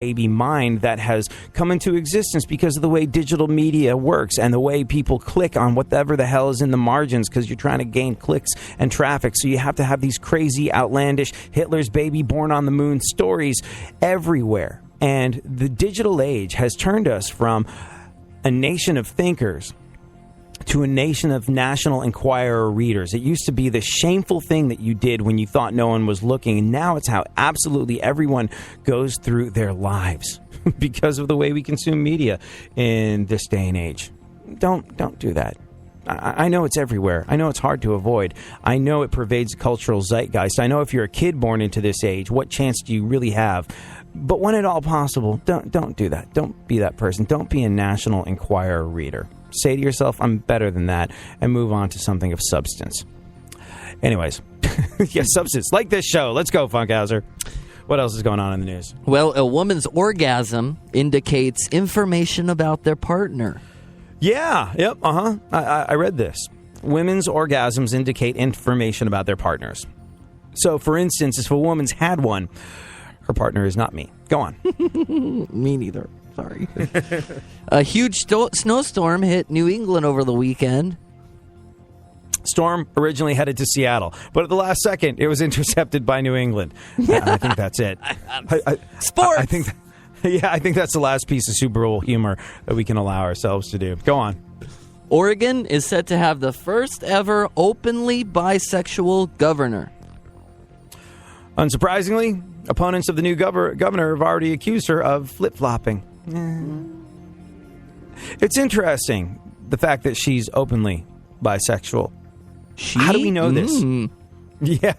baby mind that has come into existence because of the way digital media works and the way people click on whatever the hell is in the margins because you're trying to gain clicks and traffic. So you have to have these crazy, outlandish Hitler's baby born on the moon stories everywhere. And the digital age has turned us from a nation of thinkers to a nation of National Enquirer readers. It used to be the shameful thing that you did when you thought no one was looking, and now it's how absolutely everyone goes through their lives because of the way we consume media in this day and age. Don't do that. I know it's everywhere. I know it's hard to avoid. I know it pervades the cultural zeitgeist. I know if you're a kid born into this age, what chance do you really have? But when at all possible, don't do that. Don't be that person. Don't be a National Enquirer reader. Say to yourself, I'm better than that, and move on to something of substance. Anyways, substance. Like this show. Let's go, Funkhauser. What else is going on in the news? Well, a woman's orgasm indicates information about their partner. Yeah, yep, I read this. Women's orgasms indicate information about their partners. So, for instance, if a woman's had one, her partner is not me. Go on. Me neither. Sorry. A huge snowstorm hit New England over the weekend. Storm originally headed to Seattle, but at the last second, it was intercepted by New England. I think that's it. Sports! I think that's the last piece of Super Bowl humor that we can allow ourselves to do. Go on. Oregon is set to have the first ever openly bisexual governor. Unsurprisingly, opponents of the new governor have already accused her of flip-flopping. It's interesting, the fact that she's openly bisexual. How do we know this? Yeah,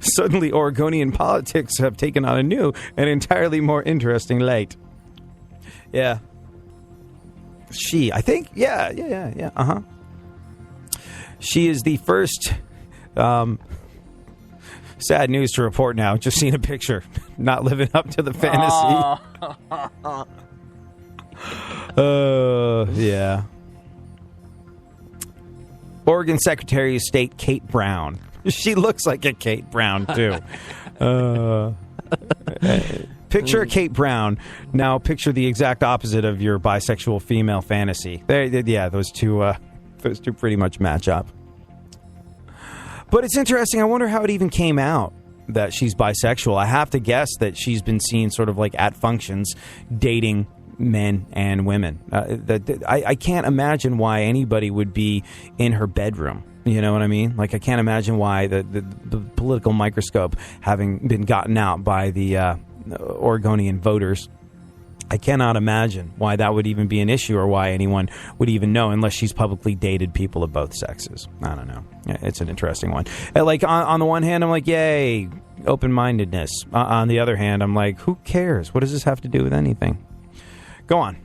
suddenly Oregonian politics have taken on a new and entirely more interesting light. Yeah. I think, yeah. She is the first, sad news to report now. Just seen a picture. Not living up to the fantasy. Yeah. Oregon Secretary of State Kate Brown. She looks like a Kate Brown, too. Picture Kate Brown. Now picture the exact opposite of your bisexual female fantasy. Those two pretty much match up. But it's interesting. I wonder how it even came out that she's bisexual. I have to guess that she's been seen sort of like at functions dating men and women. I can't imagine why anybody would be in her bedroom. You know what I mean? Like, I can't imagine why the political microscope having been gotten out by the Oregonian voters. I cannot imagine why that would even be an issue or why anyone would even know unless she's publicly dated people of both sexes. I don't know. It's an interesting one. Like, on the one hand, I'm like, yay, open-mindedness. On the other hand, I'm like, who cares? What does this have to do with anything? Go on.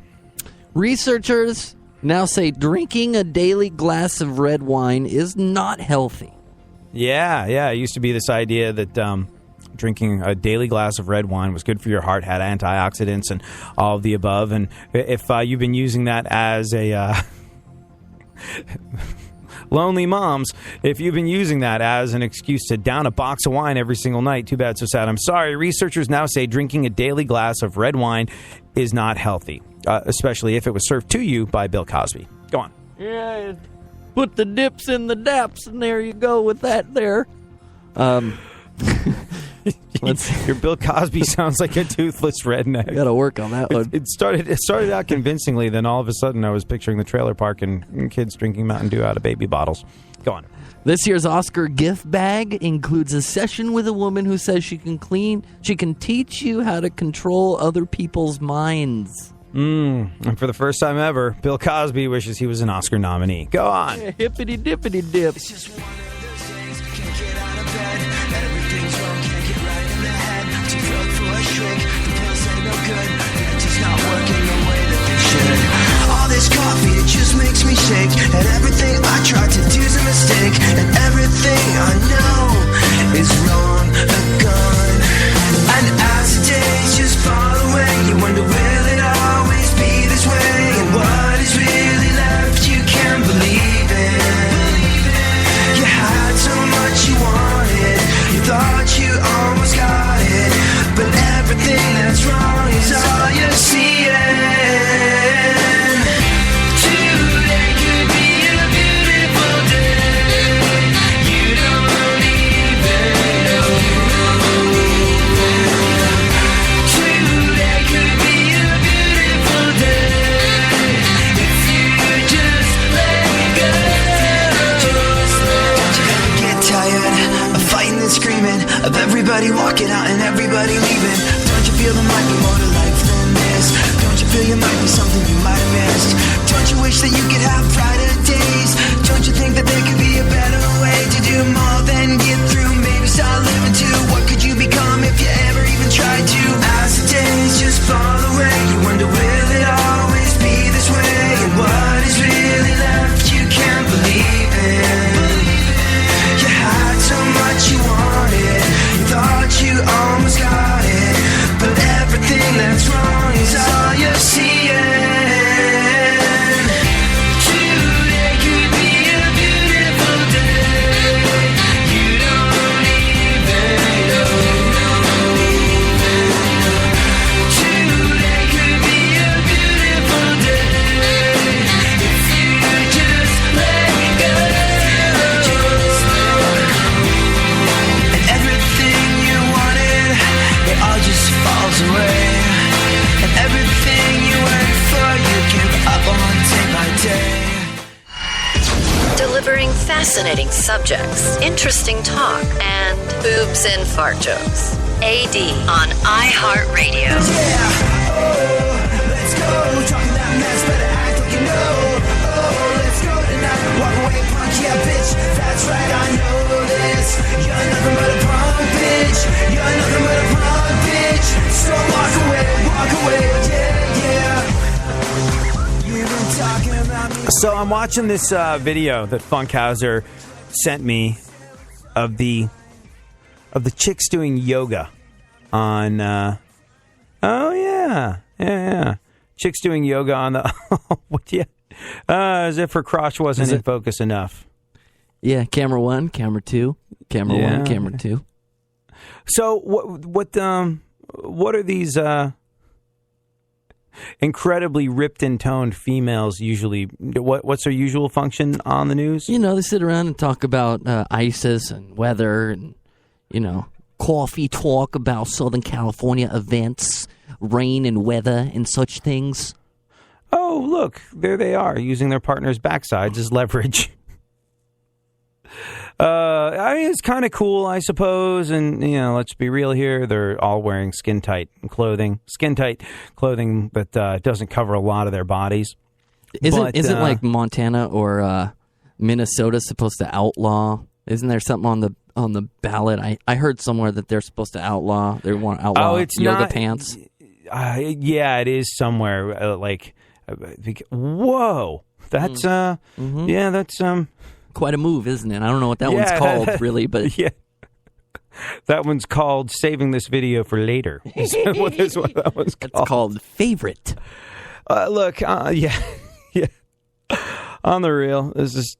Researchers now say drinking a daily glass of red wine is not healthy. Yeah. It used to be this idea that drinking a daily glass of red wine was good for your heart, had antioxidants and all of the above. And if you've been using that as a lonely moms, if you've been using that as an excuse to down a box of wine every single night, too bad, so sad. I'm sorry. Researchers now say drinking a daily glass of red wine is not healthy, especially if it was served to you by Bill Cosby. Go on. Yeah, put the dips in the daps, and there you go with that there. Your Bill Cosby sounds like a toothless redneck. Got to work on that one. It started out convincingly, then all of a sudden I was picturing the trailer park and kids drinking Mountain Dew out of baby bottles. Go on. This year's Oscar gift bag includes a session with a woman who says she can teach you how to control other people's minds. And for the first time ever, Bill Cosby wishes he was an Oscar nominee. Go on. Yeah, hippity dippity dip. It's just one of those days, can't get out of bed. Everything's wrong, can't get right in the head. Too drunk for a shrink, the pills ain't no good. They're just not working the way that they should. All this coffee, it just makes me shake. And everything I tried to do's a mistake. And everything I know is wrong and gone. And as the days just fall away, you wonder, will it always be this way? And what is really left you can't believe it. You might be more to life than this. Don't you feel you might be something you might have missed? Don't you wish that you could have brighter days? Don't you think that there could be a better way to do more than get through? Maybe start living too. What could you become if you ever even tried to? As the days just fall away, you wonder, will it always be this way? And what is really left you can't believe in. You had so much you wanted, you thought you almost got it, but everything that's wrong is all you're seeing. Today could be a beautiful day. You don't even know. Today could be a beautiful day if you just let go. And everything you wanted, it all just falls away. And everything you worked for, you give up on day by day. Delivering fascinating subjects, interesting talk, and boobs and fart jokes. AD on iHeartRadio. Yeah, oh, let's go. Talking that mess, better act like you know. Oh, let's go tonight. Walk away, punk, yeah, bitch. That's right, I know this. You're nothing but a punk, bitch. You're nothing but a punk, bitch. So walk away, yeah, yeah. You've been talking about me. So I'm watching this video that Funkhauser sent me of the chicks doing yoga on. Oh yeah, chicks doing yoga on the. What? Yeah, as if her crotch wasn't in focus enough. Yeah, camera 1, camera 2, camera Yeah. 1, camera 2. So what are these incredibly ripped and toned females usually? What's their usual function on the news? You know, they sit around and talk about ISIS and weather and, you know, coffee talk about Southern California events, rain and weather and such things. Oh, look, there they are, using their partner's backsides as leverage. I mean, it's kind of cool, I suppose, and, you know, let's be real here, they're all wearing skin-tight clothing that doesn't cover a lot of their bodies. Isn't like Montana or Minnesota supposed to outlaw? Isn't there something on the ballot? I heard somewhere that they're supposed to outlaw. They want to outlaw yoga pants. Yeah, it is somewhere. Whoa, that's yeah, that's quite a move, isn't it? I don't know what that one's called, really, but yeah. That one's called "Saving This Video for Later." What is what that one's called? It's called Favorite. Look, yeah. On the real, this is.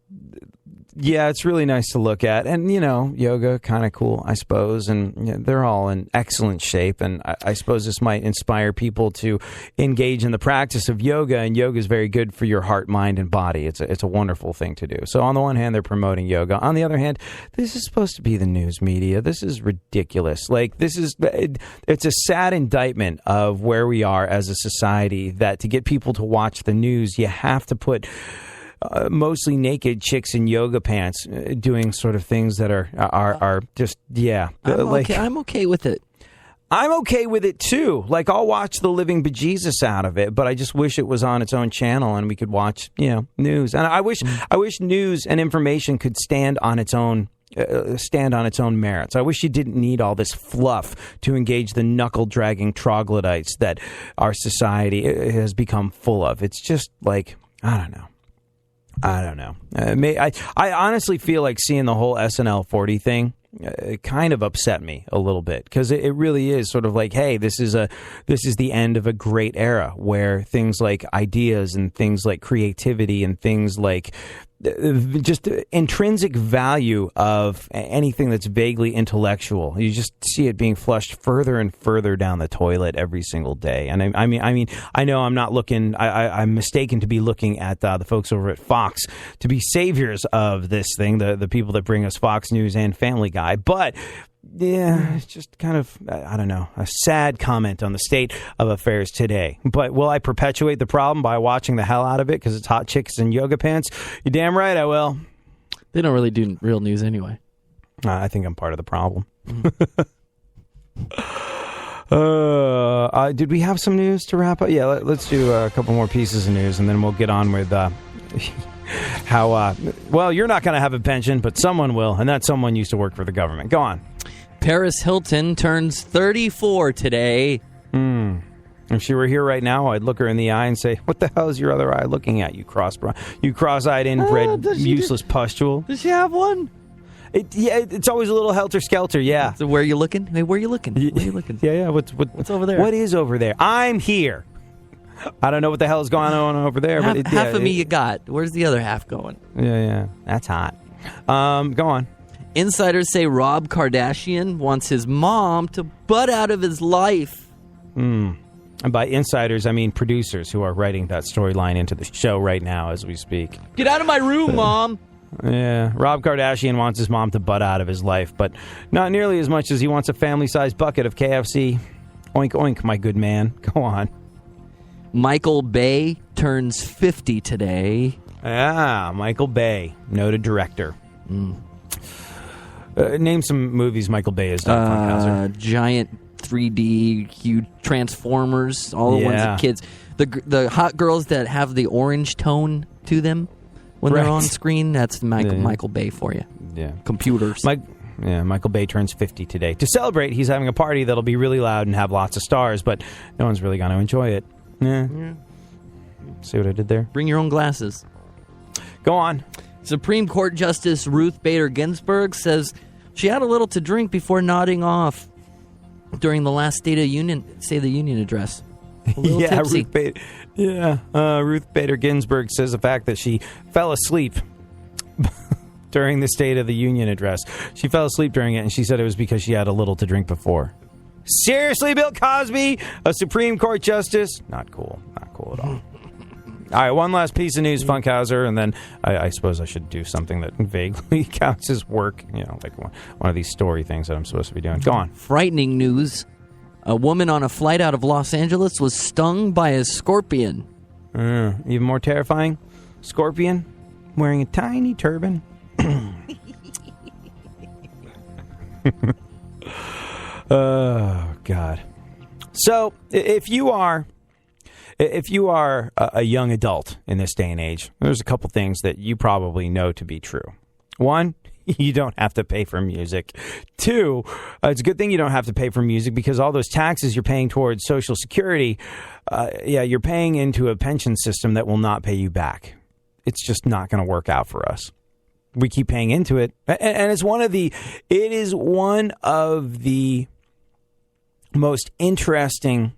Yeah, it's really nice to look at. And, you know, yoga, kind of cool, I suppose. And you know, they're all in excellent shape. And I suppose this might inspire people to engage in the practice of yoga. And yoga is very good for your heart, mind, and body. It's a wonderful thing to do. So on the one hand, they're promoting yoga. On the other hand, this is supposed to be the news media. This is ridiculous. Like, it's a sad indictment of where we are as a society, that to get people to watch the news, you have to put mostly naked chicks in yoga pants doing sort of things that are just, yeah. I'm okay with it. I'm okay with it too. Like, I'll watch the living bejesus out of it, but I just wish it was on its own channel and we could watch, you know, news. And I wish news and information could stand on its own merits. I wish you didn't need all this fluff to engage the knuckle-dragging troglodytes that our society has become full of. It's just like, I don't know. I honestly feel like seeing the whole SNL 40 thing kind of upset me a little bit, because it really is sort of like, hey, this is the end of a great era where things like ideas and things like creativity and things like just intrinsic value of anything that's vaguely intellectual, you just see it being flushed further and further down the toilet every single day. And I mean, I know I'm not looking. I'm mistaken to be looking at the folks over at Fox to be saviors of this thing, the people that bring us Fox News and Family Guy, but. Yeah, it's just kind of, I don't know, a sad comment on the state of affairs today. But will I perpetuate the problem by watching the hell out of it because it's hot chicks in yoga pants? You're damn right I will. They don't really do real news anyway. I think I'm part of the problem. Did we have some news to wrap up? Yeah, let's do a couple more pieces of news, and then we'll get on with how, well, you're not going to have a pension, but someone will, and that someone used to work for the government. Go on. Paris Hilton turns 34 today. If she were here right now, I'd look her in the eye and say, what the hell is your other eye looking at, you cross-eyed, inbred, useless pustule? Does she have one? It's always a little helter-skelter, yeah. So where are you looking? Hey, where are you looking? Where are you looking? Yeah, what's over there? What is over there? I'm here. I don't know what the hell is going on over there. Half of me you got. Where's the other half going? Yeah. That's hot. Go on. Insiders say Rob Kardashian wants his mom to butt out of his life. And by insiders, I mean producers who are writing that storyline into the show right now as we speak. Get out of my room, Mom! Yeah, Rob Kardashian wants his mom to butt out of his life, but not nearly as much as he wants a family-sized bucket of KFC. Oink, oink, my good man. Go on. Michael Bay turns 50 today. Michael Bay, noted director. Name some movies Michael Bay has done. Giant 3D, huge Transformers, all the ones that kids... The hot girls that have the orange tone to them when they're on screen, that's Michael Bay for you. Yeah. Computers. Michael Bay turns 50 today. To celebrate, he's having a party that'll be really loud and have lots of stars, but no one's really going to enjoy it. Yeah. See what I did there? Bring your own glasses. Go on. Supreme Court Justice Ruth Bader Ginsburg says she had a little to drink before nodding off during the last State of the Union address. A little tipsy. Ruth Bader Ginsburg says the fact that she fell asleep during the State of the Union address. She fell asleep during it, and she said it was because she had a little to drink before. Seriously, Bill Cosby, a Supreme Court justice? Not cool. Not cool at all. All right, one last piece of news, Funkhauser, and then I suppose I should do something that vaguely counts as work, like one of these story things that I'm supposed to be doing. Go on. Frightening news. A woman on a flight out of Los Angeles was stung by a scorpion. Even more terrifying, scorpion wearing a tiny turban. Oh, God. So, if you are a young adult in this day and age, there's a couple things that you probably know to be true. One, you don't have to pay for music. Two, it's a good thing you don't have to pay for music because all those taxes you're paying towards Social Security, you're paying into a pension system that will not pay you back. It's just not going to work out for us. We keep paying into it, and it is one of the most interesting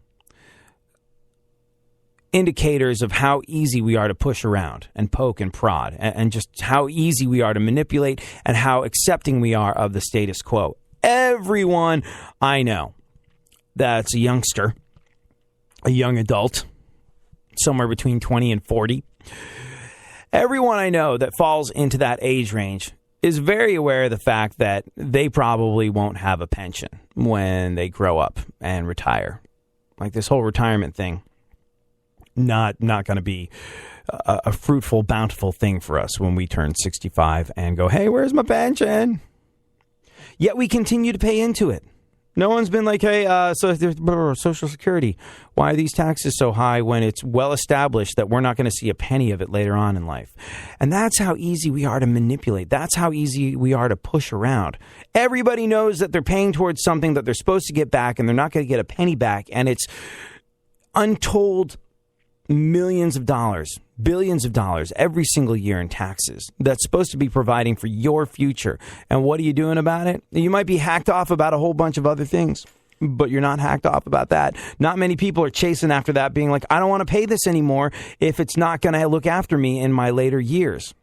indicators of how easy we are to push around and poke and prod, and just how easy we are to manipulate and how accepting we are of the status quo. Everyone I know that's a youngster, a young adult, somewhere between 20 and 40, everyone I know that falls into that age range is very aware of the fact that they probably won't have a pension when they grow up and retire. Like this whole retirement thing, not going to be a fruitful, bountiful thing for us when we turn 65 and go, hey, where's my pension? Yet we continue to pay into it. No one's been like, hey, Social Security, why are these taxes so high when it's well established that we're not going to see a penny of it later on in life? And that's how easy we are to manipulate. That's how easy we are to push around. Everybody knows that they're paying towards something that they're supposed to get back, and they're not going to get a penny back. And it's untold millions of dollars, billions of dollars every single year in taxes that's supposed to be providing for your future. And what are you doing about it? You might be hacked off about a whole bunch of other things, but you're not hacked off about that. Not many people are chasing after that, being like, I don't want to pay this anymore if it's not going to look after me in my later years.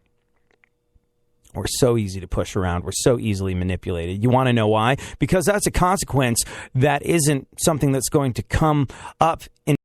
We're so easy to push around. We're so easily manipulated. You want to know why? Because that's a consequence that isn't something that's going to come up in